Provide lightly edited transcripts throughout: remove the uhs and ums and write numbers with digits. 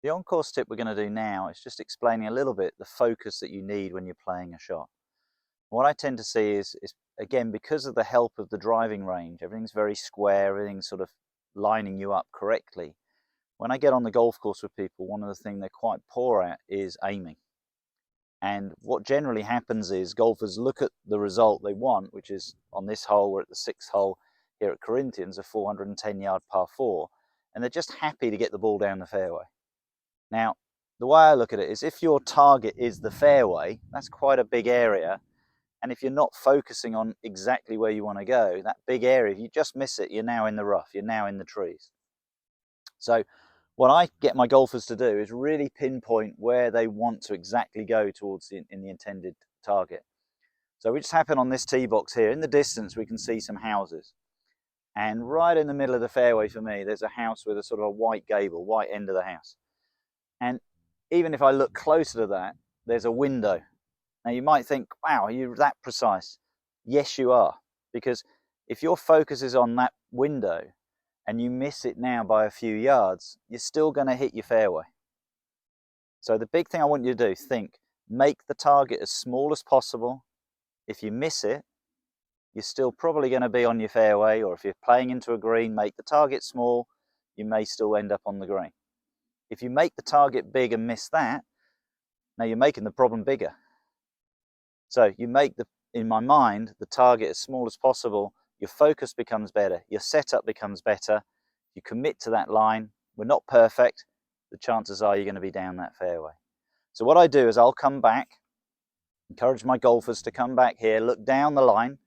The on-course tip we're going to do now is just explaining a little bit the focus that you need when you're playing a shot. What I tend to see is again, because of the help of the driving range, everything's very square, everything's sort of lining you up correctly. When I get on the golf course with people, one of the things they're quite poor at is aiming. And what generally happens is golfers look at the result they want, which is on this hole, we're at the 6th hole here at Corinthians, a 410-yard par 4, and they're just happy to get the ball down the fairway. Now, the way I look at it is if your target is the fairway, that's quite a big area. And if you're not focusing on exactly where you want to go, that big area, if you just miss it, you're now in the rough, you're now in the trees. So what I get my golfers to do is really pinpoint where they want to exactly go towards in the intended target. So we just happen on this tee box here, in the distance we can see some houses. And right in the middle of the fairway for me, there's a house with a sort of a white gable, white end of the house. And even if I look closer to that, there's a window. Now you might think, wow, are you that precise? Yes, you are. Because if your focus is on that window and you miss it now by a few yards, you're still going to hit your fairway. So the big thing I want you to do, think, make the target as small as possible. If you miss it, you're still probably going to be on your fairway, or if you're playing into a green, make the target small, you may still end up on the green. If you make the target big and miss that, now you're making the problem bigger. So you make, in my mind, the target as small as possible, your focus becomes better, your setup becomes better, you commit to that line. We're not perfect, the chances are you're going to be down that fairway. So what I do is I'll come back, encourage my golfers to come back here, look down the line.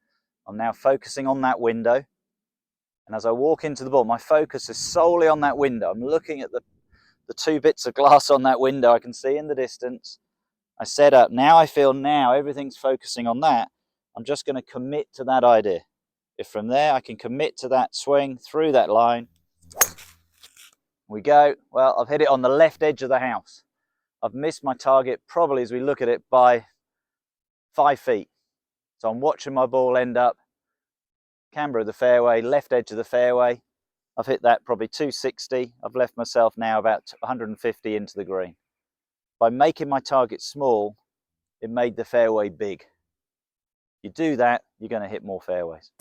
I'm now focusing on that window. And as I walk into the ball, my focus is solely on that window. I'm looking at the 2 bits of glass on that window I can see in the distance. I set up, now I feel now everything's focusing on that. I'm just going to commit to that idea. If from there I can commit to that swing through that line, we go. Well, I've hit it on the left edge of the house. I've missed my target probably, as we look at it, by 5 feet. So I'm watching my ball end up camber of the fairway, left edge of the fairway. I've hit that probably 260. I've left myself now about 150 into the green. By making my target small, it made the fairway big. You do that, you're going to hit more fairways.